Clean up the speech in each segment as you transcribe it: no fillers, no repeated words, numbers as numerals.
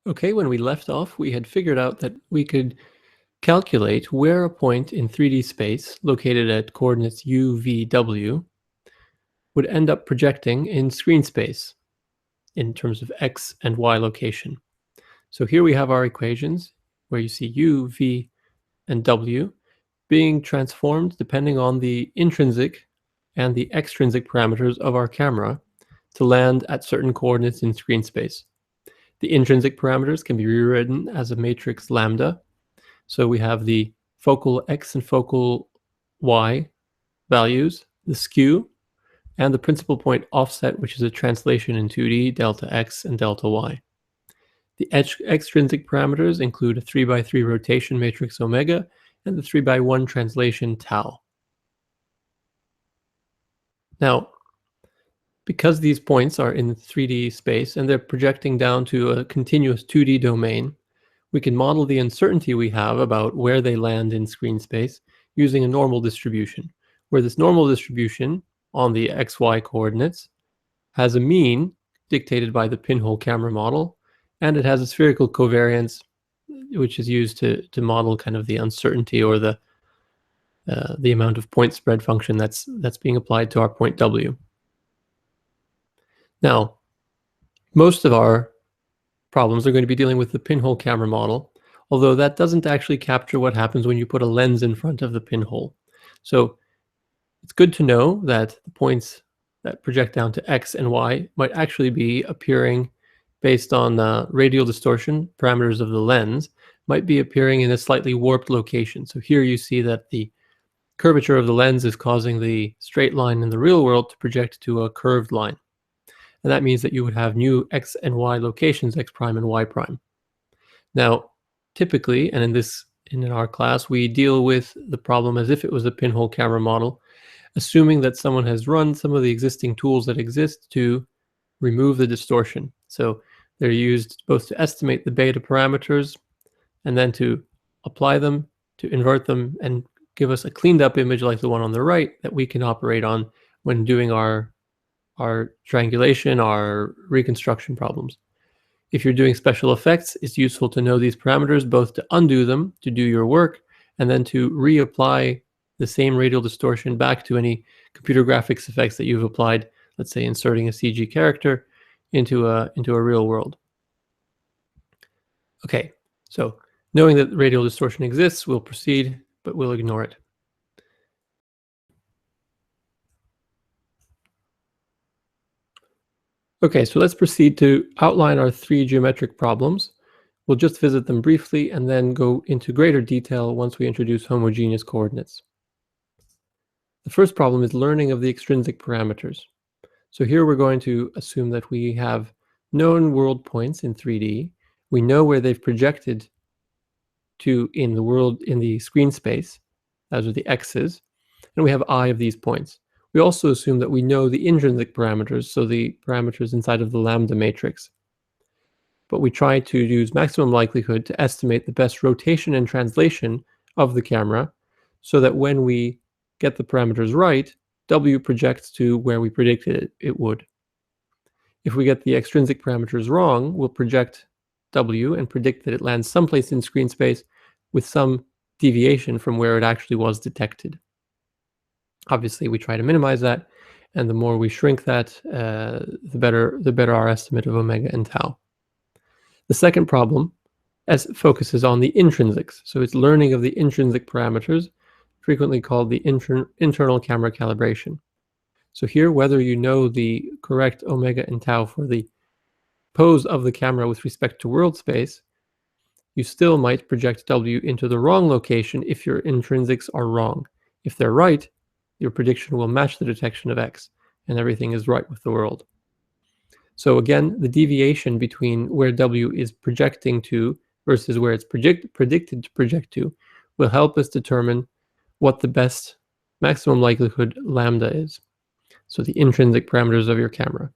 Okay, when we left off, we had figured out that we could calculate where a point in 3D space located at coordinates u, v, w would end up projecting in screen space in terms of x and y location. So here we have our equations where you see u, v, and w being transformed depending on the intrinsic and the extrinsic parameters of our camera to land at certain coordinates in screen space. The intrinsic parameters can be rewritten as a matrix lambda. So we have the focal x and focal y values, the skew, and the principal point offset, which is a translation in 2D, delta x and delta y. The extrinsic parameters include a 3x3 rotation matrix omega and the 3x1 translation tau. Now, because these points are in 3D space and they're projecting down to a continuous 2D domain, we can model the uncertainty we have about where they land in screen space using a normal distribution, where this normal distribution on the xy coordinates has a mean dictated by the pinhole camera model, and it has a spherical covariance, which is used to model kind of the uncertainty or the amount of point spread function that's being applied to our point w. Now, most of our problems are going to be dealing with the pinhole camera model, although that doesn't actually capture what happens when you put a lens in front of the pinhole. So it's good to know that the points that project down to x and y might actually be appearing based on radial distortion, parameters of the lens, might be appearing in a slightly warped location. So here you see that the curvature of the lens is causing the straight line in the real world to project to a curved line. And that means that you would have new x and y locations, x prime and y prime. Now, typically, and in our class, we deal with the problem as if it was a pinhole camera model, assuming that someone has run some of the existing tools that exist to remove the distortion. So they're used both to estimate the beta parameters and then to apply them, to invert them, and give us a cleaned up image like the one on the right that we can operate on when doing our triangulation, our reconstruction problems. If you're doing special effects, it's useful to know these parameters, both to undo them, to do your work, and then to reapply the same radial distortion back to any computer graphics effects that you've applied, let's say inserting a CG character into a real world. Okay, so knowing that radial distortion exists, we'll proceed, but we'll ignore it. Okay, so let's proceed to outline our three geometric problems. We'll just visit them briefly and then go into greater detail once we introduce homogeneous coordinates. The first problem is learning of the extrinsic parameters. So here we're going to assume that we have known world points in 3D. We know where they've projected to in the screen space. Those are the x's. And we have I of these points. We also assume that we know the intrinsic parameters, so the parameters inside of the lambda matrix. But we try to use maximum likelihood to estimate the best rotation and translation of the camera so that when we get the parameters right, W projects to where we predicted it would. If we get the extrinsic parameters wrong, we'll project W and predict that it lands someplace in screen space with some deviation from where it actually was detected. Obviously, we try to minimize that, and the more we shrink that, the better our estimate of omega and tau. The second problem focuses on the intrinsics, so it's learning of the intrinsic parameters, frequently called the internal camera calibration. So here, whether you know the correct omega and tau for the pose of the camera with respect to world space, you still might project W into the wrong location if your intrinsics are wrong. If they're right, your prediction will match the detection of X, and everything is right with the world. So again, the deviation between where W is projecting to versus where it's predicted to project to will help us determine what the best maximum likelihood lambda is. So the intrinsic parameters of your camera.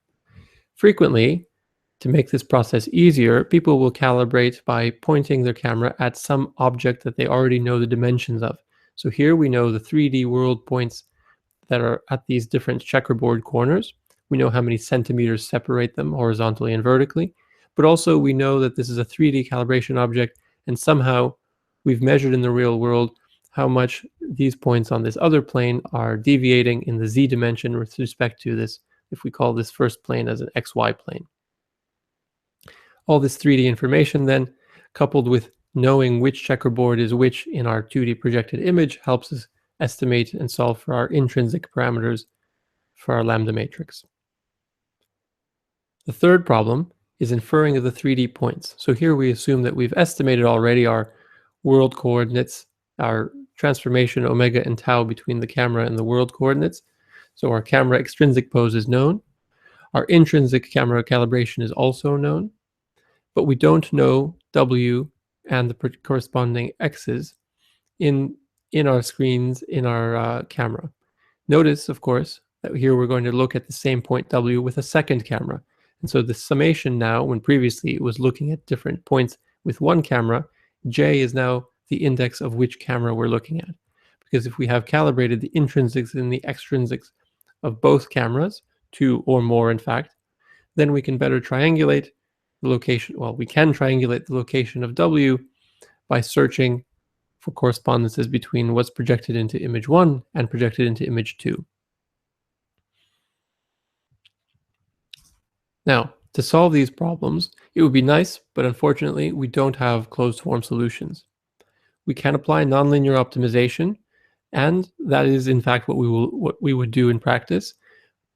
Frequently, to make this process easier, people will calibrate by pointing their camera at some object that they already know the dimensions of. So here we know the 3D world points that are at these different checkerboard corners. We know how many centimeters separate them horizontally and vertically. but also we know that this is a 3D calibration object, and somehow we've measured in the real world how much these points on this other plane are deviating in the z dimension with respect to this, if we call this first plane as an xy plane. All this 3D information then, coupled with knowing which checkerboard is which in our 2D projected image, helps us estimate and solve for our intrinsic parameters for our lambda matrix. The third problem is inferring of the 3D points. So here we assume that we've estimated already our world coordinates, our transformation omega and tau between the camera and the world coordinates. So our camera extrinsic pose is known. Our intrinsic camera calibration is also known, but we don't know W and the corresponding X's in our screens in our camera. Notice, of course, that here we're going to look at the same point W with a second camera. And so the summation now, when previously it was looking at different points with one camera, J is now the index of which camera we're looking at. Because if we have calibrated the intrinsics and the extrinsics of both cameras, two or more in fact, then we can better triangulate the location. Well, we can triangulate the location of W by searching for correspondences between what's projected into image 1 and projected into image 2. Now, to solve these problems, it would be nice, but unfortunately, we don't have closed form solutions. We can apply nonlinear optimization, and that is in fact what we would do in practice.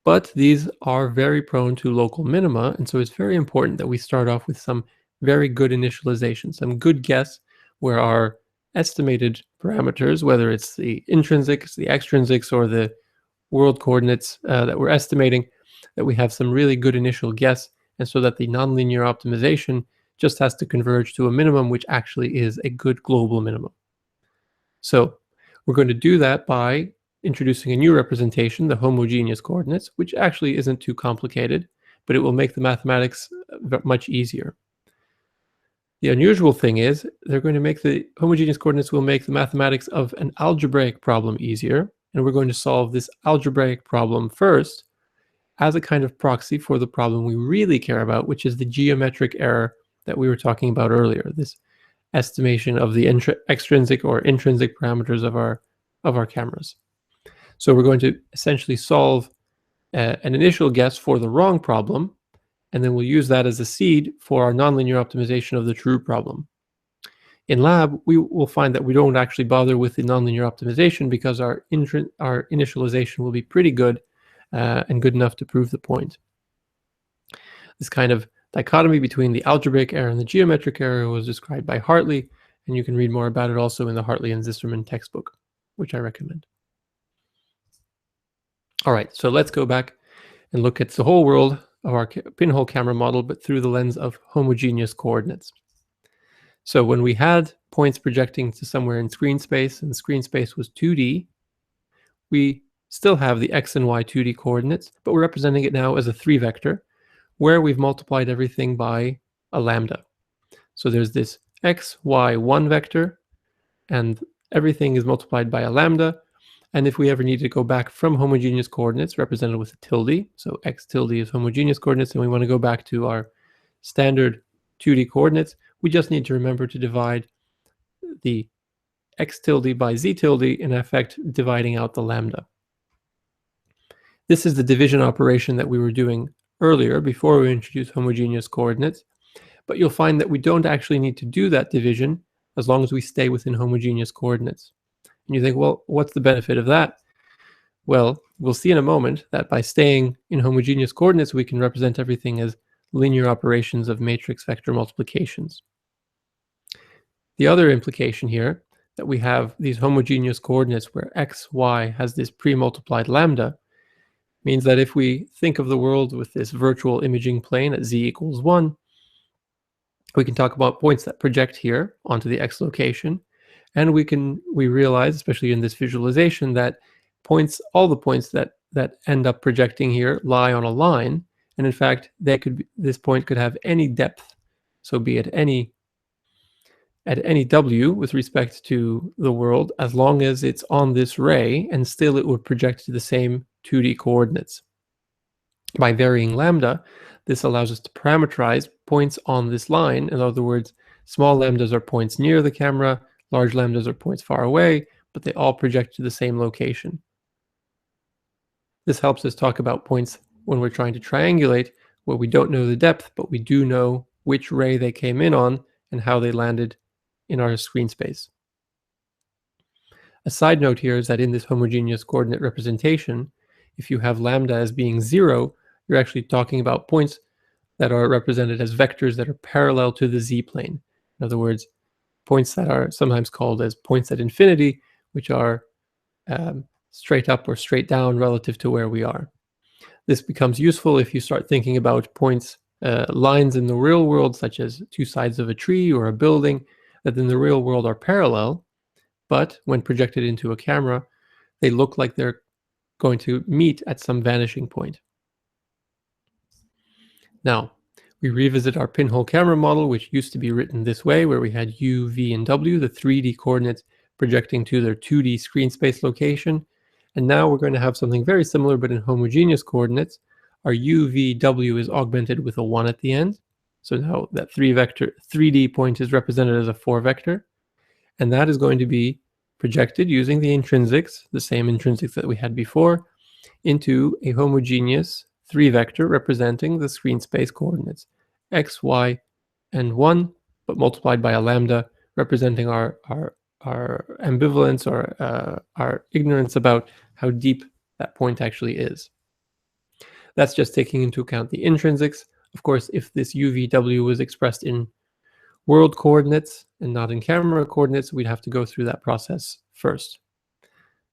But these are very prone to local minima, and so it's very important that we start off with some very good initialization, some good guess where our estimated parameters, whether it's the intrinsics, the extrinsics, or the world coordinates that we're estimating, that we have some really good initial guess, and so that the nonlinear optimization just has to converge to a minimum which actually is a good global minimum. So we're going to do that by introducing a new representation, the homogeneous coordinates, which actually isn't too complicated, but it will make the mathematics much easier. The unusual thing is they're going to make the homogeneous coordinates will make the mathematics of an algebraic problem easier, and we're going to solve this algebraic problem first as a kind of proxy for the problem we really care about, which is the geometric error that we were talking about earlier, this estimation of the extrinsic or intrinsic parameters of our cameras. So we're going to essentially solve an initial guess for the wrong problem, and then we'll use that as a seed for our nonlinear optimization of the true problem. In lab, we will find that we don't actually bother with the nonlinear optimization because our initialization will be pretty good and good enough to prove the point. This kind of dichotomy between the algebraic error and the geometric error was described by Hartley, and you can read more about it also in the Hartley and Zisserman textbook, which I recommend. All right, so let's go back and look at the whole world of our pinhole camera model, but through the lens of homogeneous coordinates. So when we had points projecting to somewhere in screen space, and the screen space was 2D, we still have the x and y 2D coordinates, but we're representing it now as a 3-vector, where we've multiplied everything by a lambda. So there's this x, y, 1 vector, and everything is multiplied by a lambda. And if we ever need to go back from homogeneous coordinates represented with a tilde, so x tilde is homogeneous coordinates, and we want to go back to our standard 2D coordinates, we just need to remember to divide the x tilde by z tilde, in effect dividing out the lambda. This is the division operation that we were doing earlier before we introduced homogeneous coordinates, but you'll find that we don't actually need to do that division as long as we stay within homogeneous coordinates. And you think, well, what's the benefit of that? Well, we'll see in a moment that by staying in homogeneous coordinates, we can represent everything as linear operations of matrix vector multiplications. The other implication here, that we have these homogeneous coordinates where x, y has this pre-multiplied lambda, means that if we think of the world with this virtual imaging plane at z equals 1, we can talk about points that project here onto the x location. And we realize, especially in this visualization, that all the points that end up projecting here lie on a line, and in fact, this point could have any depth, so be it at any w with respect to the world, as long as it's on this ray, and still it would project to the same 2D coordinates. By varying lambda, This allows us to parameterize points on this line. In other words, small lambdas are points near the camera, large lambdas are points far away, but they all project to the same location. This helps us talk about points when we're trying to triangulate, where we don't know the depth, but we do know which ray they came in on and how they landed in our screen space. A side note here is that in this homogeneous coordinate representation, if you have lambda as being 0, you're actually talking about points that are represented as vectors that are parallel to the z-plane. In other words, points that are sometimes called as points at infinity, which are straight up or straight down relative to where we are. This becomes useful if you start thinking about points, lines in the real world, such as two sides of a tree or a building, that in the real world are parallel, but when projected into a camera, they look like they're going to meet at some vanishing point. Now, we revisit our pinhole camera model, which used to be written this way, where we had u, v, and w, the 3D coordinates projecting to their 2D screen space location. And now we're going to have something very similar, but in homogeneous coordinates. Our u, v, w is augmented with a 1 at the end. So now that 3D point is represented as a 4 vector. And that is going to be projected using the intrinsics, the same intrinsics that we had before, into a homogeneous 3 vector representing the screen space coordinates, x, y, and 1, but multiplied by a lambda, representing our ambivalence or our ignorance about how deep that point actually is. That's just taking into account the intrinsics. Of course, if this UVW was expressed in world coordinates and not in camera coordinates, we'd have to go through that process first.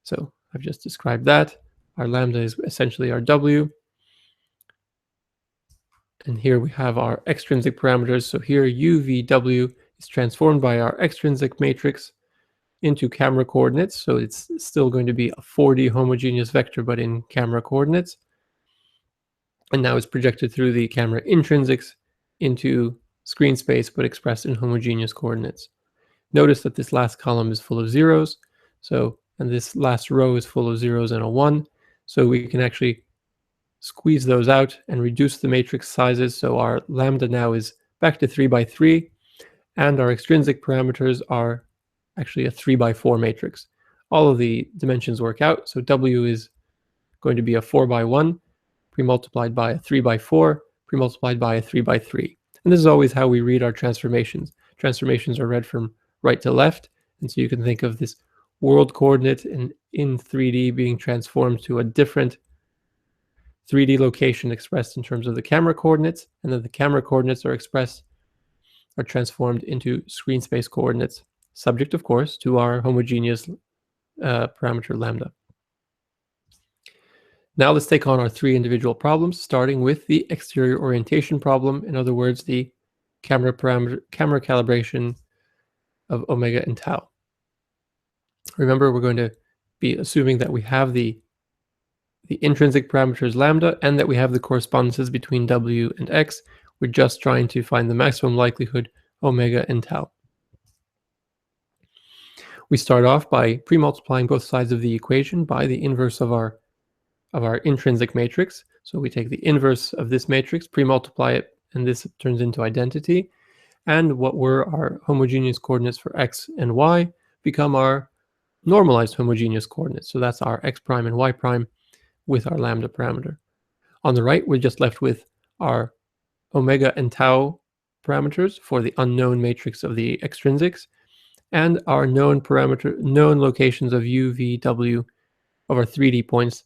So I've just described that. Our lambda is essentially our W. And here we have our extrinsic parameters. So here UVW is transformed by our extrinsic matrix into camera coordinates. So it's still going to be a 4D homogeneous vector, but in camera coordinates. And now it's projected through the camera intrinsics into screen space, but expressed in homogeneous coordinates. Notice that this last column is full of zeros. And this last row is full of zeros and a 1. So we can actually squeeze those out and reduce the matrix sizes. So our lambda now is back to 3 by 3, and our extrinsic parameters are actually a 3 by 4 matrix. All of the dimensions work out. So W is going to be a 4 by 1, pre-multiplied by a 3 by 4, pre-multiplied by a 3 by 3. And this is always how we read our transformations. Transformations are read from right to left. And so you can think of this world coordinate in 3D being transformed to a different 3D location expressed in terms of the camera coordinates. And then the camera coordinates are transformed into screen space coordinates, subject, of course, to our homogeneous parameter lambda. Now let's take on our 3 individual problems, starting with the exterior orientation problem. In other words, the camera calibration of omega and tau. Remember, we're going to be assuming that we have the intrinsic parameters lambda and that we have the correspondences between w and x. We're just trying to find the maximum likelihood omega and tau. We start off by pre-multiplying both sides of the equation by the inverse of our intrinsic matrix. So we take the inverse of this matrix, pre-multiply it, and this turns into identity. And what were our homogeneous coordinates for x and y become our normalized homogeneous coordinates. So that's our x prime and y prime with our lambda parameter. On the right, we're just left with our omega and tau parameters for the unknown matrix of the extrinsics, and our known locations of u, v, w of our 3D points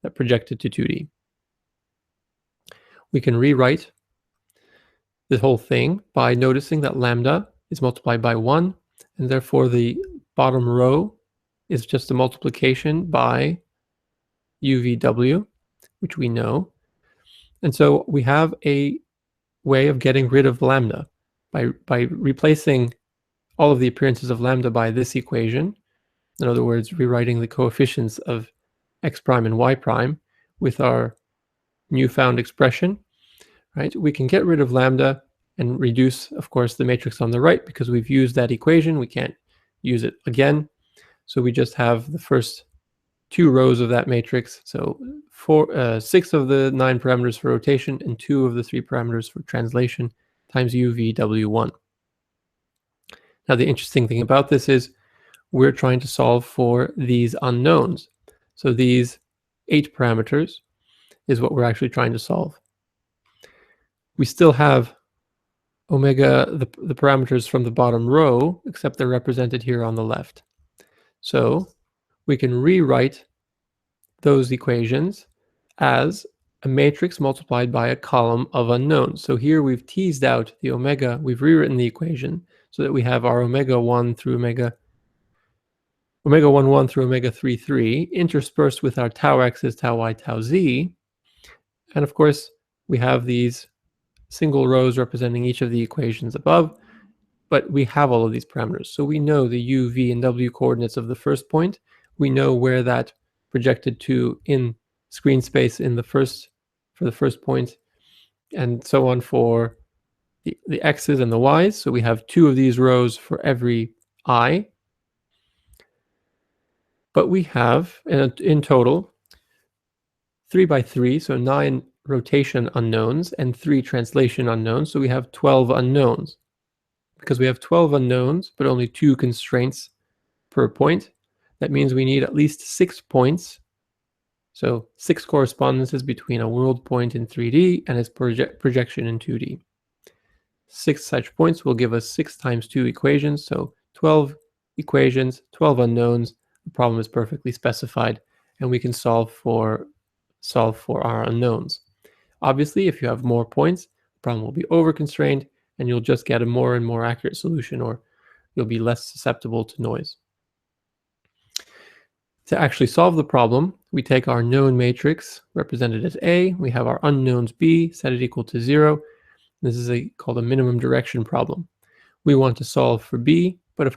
that projected to 2D. We can rewrite this whole thing by noticing that lambda is multiplied by 1, and therefore the bottom row is just a multiplication by UVW, which we know. And so we have a way of getting rid of lambda by replacing all of the appearances of lambda by this equation. In other words, rewriting the coefficients of x prime and y prime with our newfound expression, right? We can get rid of lambda and reduce, of course, the matrix on the right because we've used that equation. We can't use it again. So we just have the first 2 rows of that matrix. So 6 of the 9 parameters for rotation and 2 of the 3 parameters for translation times UVW1. Now, the interesting thing about this is we're trying to solve for these unknowns. So these 8 parameters is what we're actually trying to solve. We still have omega, the parameters from the bottom row, except they're represented here on the left. So we can rewrite those equations as a matrix multiplied by a column of unknowns. So here we've teased out the omega, we've rewritten the equation so that we have our omega 1 through omega 1 through omega 3, 3 interspersed with our tau x's, tau y, tau z. And of course, we have these single rows representing each of the equations above, but we have all of these parameters. So we know the u, v, and w coordinates of the first point. We know where that projected to in screen space in for the first point, and so on for the x's and the y's. So we have 2 of these rows for every I. But we have, in total, 3 by 3, so 9 rotation unknowns and 3 translation unknowns. So we have 12 unknowns. Because we have 12 unknowns, but only 2 constraints per point, that means we need at least 6 points. So 6 correspondences between a world point in 3D and its projection in 2D. 6 such points will give us 6 times 2 equations, so 12 equations, 12 unknowns. The problem is perfectly specified, and we can solve for our unknowns. Obviously, if you have more points, the problem will be over-constrained, and you'll just get a more and more accurate solution, or you'll be less susceptible to noise. To actually solve the problem, we take our known matrix, represented as A, we have our unknowns B, set it equal to 0. This is called a minimum direction problem. We want to solve for B, but of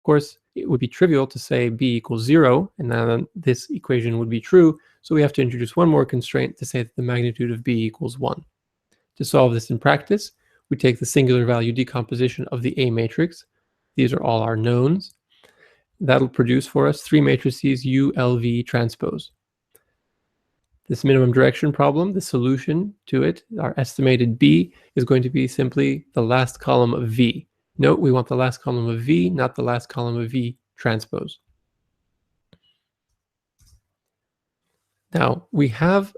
course, it would be trivial to say B equals 0, and then this equation would be true, so we have to introduce one more constraint to say that the magnitude of B equals 1. To solve this in practice, we take the singular value decomposition of the A matrix. These are all our knowns. That'll produce for us 3 matrices U, L, V transpose. This minimum direction problem, the solution to it, our estimated B, is going to be simply the last column of V. Note, we want the last column of V, not the last column of V transpose. Now, we have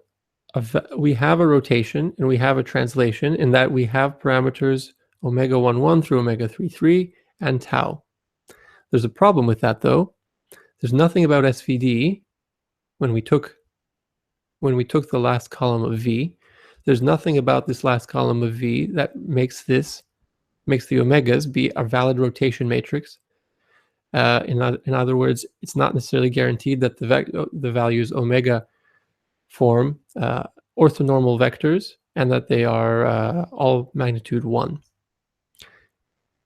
a rotation and we have a translation in that we have parameters omega 1, 1 through omega 3, 3 and tau. There's a problem with that, though. There's nothing about SVD when we took the last column of V. There's nothing about this last column of V that makes the omegas be a valid rotation matrix. In other words, it's not necessarily guaranteed that the values omega form orthonormal vectors and that they are all magnitude 1.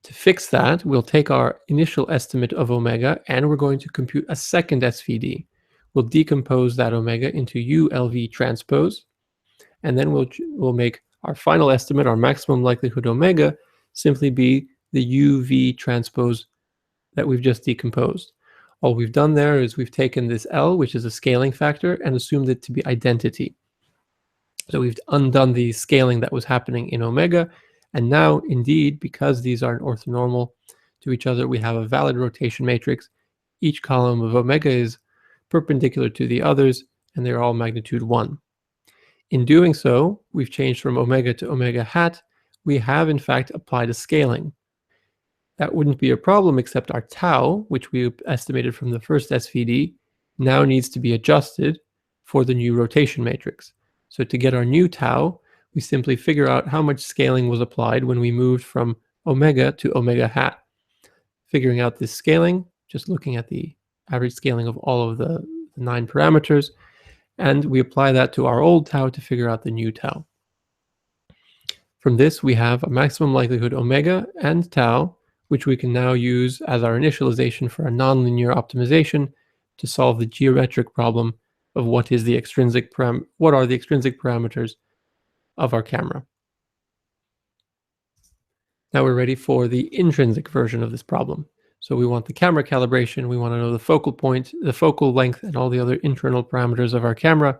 To fix that, we'll take our initial estimate of omega and we're going to compute a second SVD. We'll decompose that omega into ULV transpose, and then we'll make our final estimate, our maximum likelihood omega, simply be the UV transpose that we've just decomposed. All we've done there is we've taken this L, which is a scaling factor, and assumed it to be identity. So we've undone the scaling that was happening in omega, and now, indeed, because these aren't orthonormal to each other, we have a valid rotation matrix. Each column of omega is perpendicular to the others, and they're all magnitude 1. In doing so, we've changed from omega to omega hat. We have, in fact, applied a scaling. That wouldn't be a problem, except our tau, which we estimated from the first SVD, now needs to be adjusted for the new rotation matrix. So to get our new tau, we simply figure out how much scaling was applied when we moved from omega to omega hat. Figuring out this scaling, just looking at the average scaling of all of the 9 parameters, and we apply that to our old tau to figure out the new tau. From this, we have a maximum likelihood omega and tau, which we can now use as our initialization for a nonlinear optimization to solve the geometric problem of what are the extrinsic parameters of our camera. Now we're ready for the intrinsic version of this problem. So we want the camera calibration, we want to know the focal point, the focal length, and all the other internal parameters of our camera,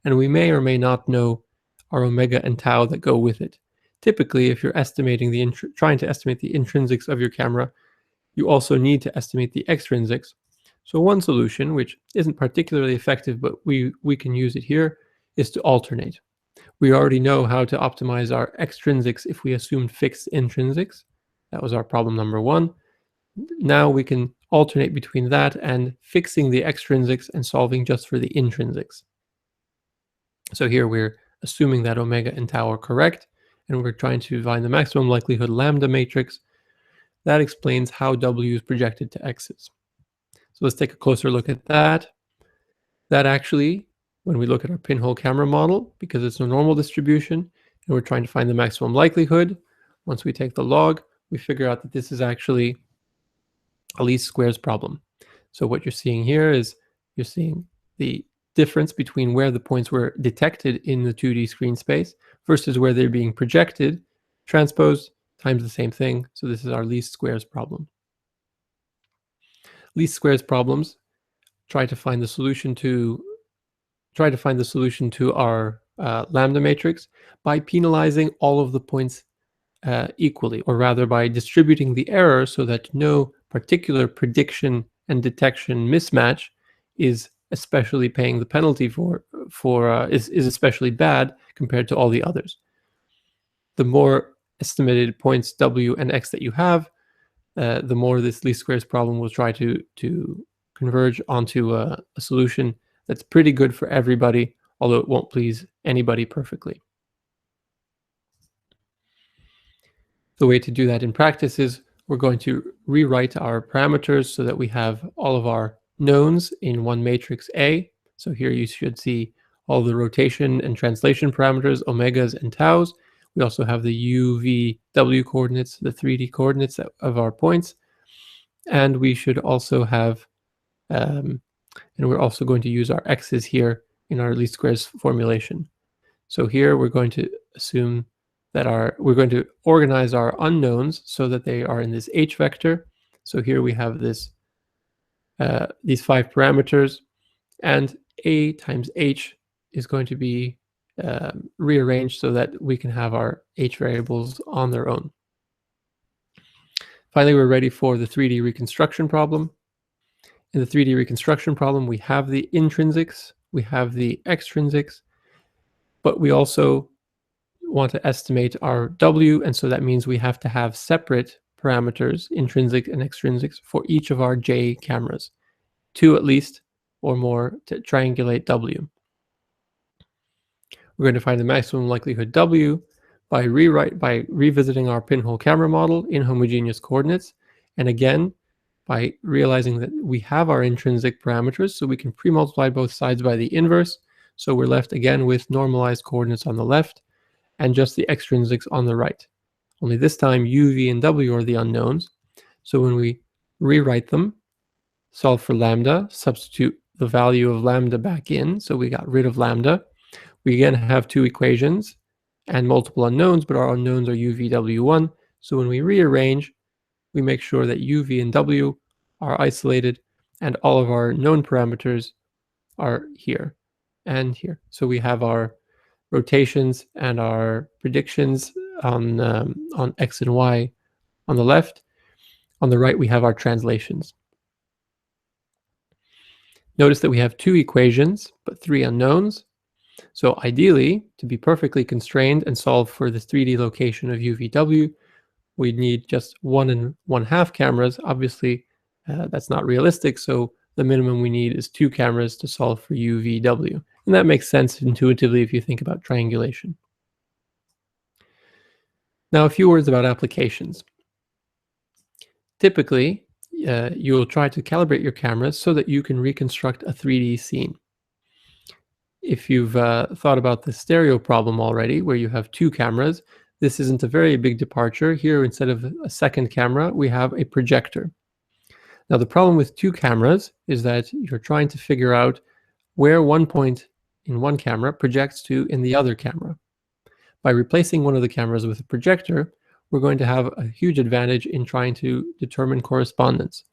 and we may or may not know our omega and tau that go with it. Typically, if you're estimating trying to estimate the intrinsics of your camera, you also need to estimate the extrinsics. So one solution, which isn't particularly effective, but we can use it here, is to alternate. We already know how to optimize our extrinsics if we assumed fixed intrinsics. That was our problem number one. Now we can alternate between that and fixing the extrinsics and solving just for the intrinsics. So here we're assuming that omega and tau are correct, and we're trying to find the maximum likelihood lambda matrix. That explains how W is projected to X's. So let's take a closer look at that. That actually, when we look at our pinhole camera model, because it's a normal distribution, and we're trying to find the maximum likelihood, once we take the log, we figure out that this is actually a least squares problem. So what you're seeing here is you're seeing the difference between where the points were detected in the 2D screen space versus where they're being projected, transposed times the same thing. So this is our least squares problem. Least squares problems try to find the solution to our lambda matrix by penalizing all of the points equally, or rather by distributing the error so that no particular prediction and detection mismatch is especially paying the penalty is especially bad compared to all the others. The more estimated points W and X that you have, the more this least squares problem will try to converge onto a solution that's pretty good for everybody, although it won't please anybody perfectly. The way to do that in practice is we're going to rewrite our parameters so that we have all of our knowns in one matrix A. So here you should see all the rotation and translation parameters, omegas and taus. We also have the U, V, W coordinates, the 3D coordinates of our points. And we should also have, and we're also going to use our X's here in our least squares formulation. So here we're going to assume that we're going to organize our unknowns so that they are in this H vector. So here we have this these 5 parameters, and A times H is going to be rearranged so that we can have our H variables on their own. Finally, we're ready for the 3D reconstruction problem. In the 3D reconstruction problem, we have the intrinsics, we have the extrinsics, but we also want to estimate our W, and so that means we have to have separate parameters, intrinsic and extrinsics, for each of our J cameras, 2 at least or more, to triangulate W. We're going to find the maximum likelihood W by revisiting our pinhole camera model in homogeneous coordinates, and again by realizing that we have our intrinsic parameters, so we can pre-multiply both sides by the inverse. So we're left again with normalized coordinates on the left and just the extrinsics on the right. Only this time U, V, and W are the unknowns. So when we rewrite them, solve for lambda, substitute the value of lambda back in, so we got rid of lambda. We again have 2 equations and multiple unknowns, but our unknowns are U, V, W1. So when we rearrange, we make sure that U, V, and W are isolated and all of our known parameters are here and here. So we have our rotations and our predictions on X and Y on the left. On the right, we have our translations. Notice that we have 2 equations, but 3 unknowns. So ideally, to be perfectly constrained and solve for the 3D location of UVW, we'd need just 1 1/2 cameras. Obviously, that's not realistic, so the minimum we need is 2 cameras to solve for UVW. And that makes sense intuitively if you think about triangulation. Now, a few words about applications. Typically, you will try to calibrate your cameras so that you can reconstruct a 3D scene. If you've thought about the stereo problem already, where you have 2 cameras, this isn't a very big departure. Here, instead of a second camera, we have a projector. Now, the problem with 2 cameras is that you're trying to figure out where one point in one camera projects to in the other camera. By replacing one of the cameras with a projector, we're going to have a huge advantage in trying to determine correspondence.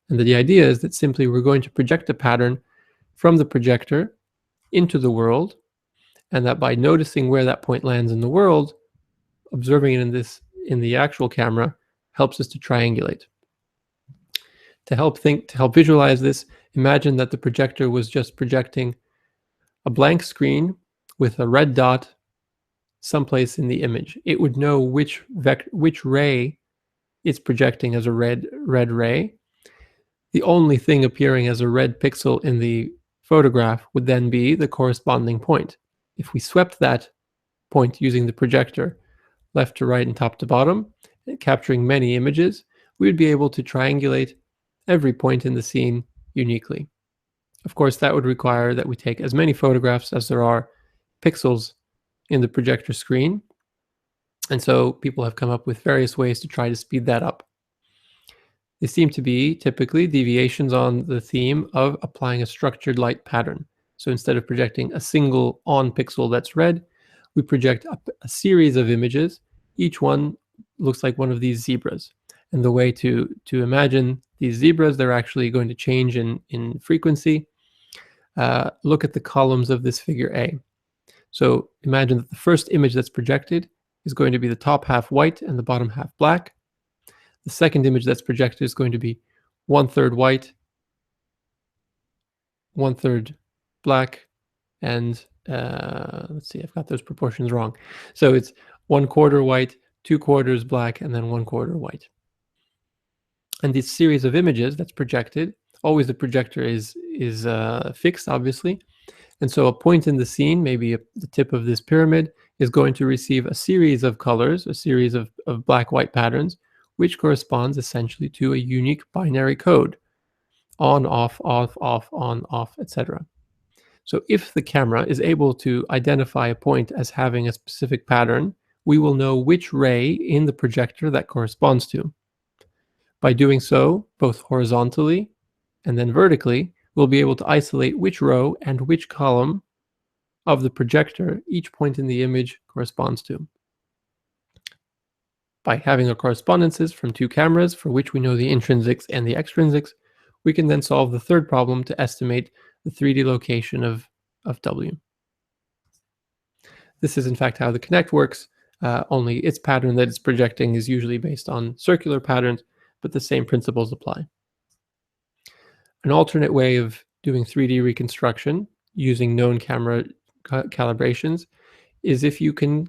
And the idea is that simply we're going to project a pattern from the projector into the world, and that by noticing where that point lands in the world, observing it in the actual camera helps us to triangulate. To help visualize this, imagine that the projector was just projecting a blank screen with a red dot someplace in the image. It would know which ray it's projecting as a red ray. The only thing appearing as a red pixel in the photograph would then be the corresponding point. If we swept that point using the projector left to right and top to bottom, capturing many images, we would be able to triangulate every point in the scene uniquely. Of course, that would require that we take as many photographs as there are pixels in the projector screen. And so people have come up with various ways to try to speed that up. They seem to be typically deviations on the theme of applying a structured light pattern. So instead of projecting a single on pixel that's red, we project a series of images. Each one looks like one of these zebras. And the way to imagine these zebras, they're actually going to change in frequency. Look at the columns of this figure A. So imagine that the first image that's projected is going to be the top half white and the bottom half black. The second image that's projected is going to be 1/3 white, 1/3 black, and let's see, I've got those proportions wrong. So it's 1/4 white, 2/4 black, and then 1/4 white. And this series of images that's projected, always the projector is fixed, obviously. And so a point in the scene, maybe the tip of this pyramid, is going to receive a series of colors, a series of black-white patterns, which corresponds essentially to a unique binary code: on, off, off, off, on, off, etc. So if the camera is able to identify a point as having a specific pattern, we will know which ray in the projector that corresponds to. By doing so, both horizontally and then vertically, we'll be able to isolate which row and which column of the projector each point in the image corresponds to. By having our correspondences from two cameras for which we know the intrinsics and the extrinsics, we can then solve the third problem to estimate the 3D location of W. This is in fact how the Kinect works, only its pattern that it's projecting is usually based on circular patterns, but the same principles apply. An alternate way of doing 3D reconstruction using known camera calibrations is if you can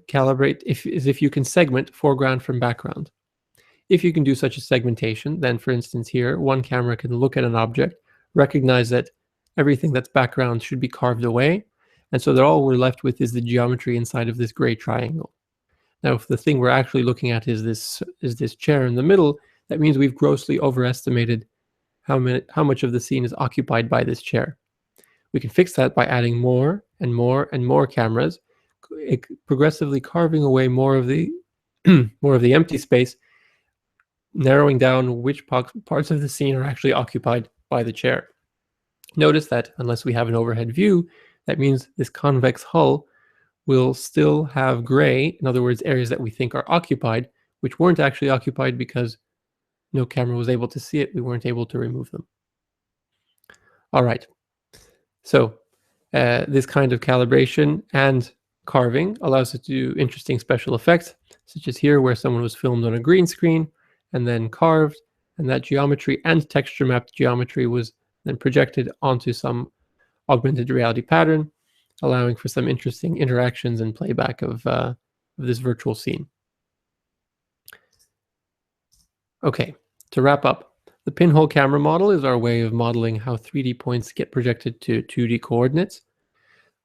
segment foreground from background. If you can do such a segmentation, then for instance here, one camera can look at an object, recognize that everything that's background should be carved away, and so that all we're left with is the geometry inside of this gray triangle. Now, if the thing we're actually looking at is this chair in the middle, that means we've grossly overestimated how much of the scene is occupied by this chair. We can fix that by adding more and more and more cameras, progressively carving away more of the empty space, narrowing down which parts of the scene are actually occupied by the chair. Notice that unless we have an overhead view, that means this convex hull will still have gray, in other words, areas that we think are occupied, which weren't actually occupied because no camera was able to see it. We weren't able to remove them. All right. So this kind of calibration and carving allows us to do interesting special effects, such as here where someone was filmed on a green screen and then carved, and that geometry and texture mapped geometry was then projected onto some augmented reality pattern, allowing for some interesting interactions and playback of this virtual scene. Okay, to wrap up, the pinhole camera model is our way of modeling how 3D points get projected to 2D coordinates.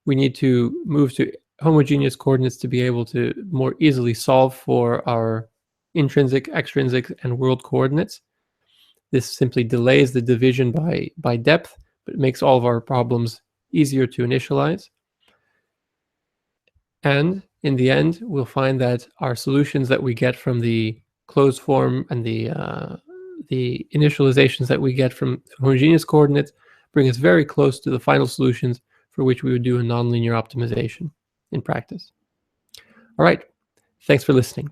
We need to move to homogeneous coordinates to be able to more easily solve for our intrinsic, extrinsic, and world coordinates. This simply delays the division by depth, but makes all of our problems easier to initialize. And in the end, we'll find that our solutions that we get from the closed form and the initializations that we get from homogeneous coordinates bring us very close to the final solutions for which we would do a nonlinear optimization in practice. All right, thanks for listening.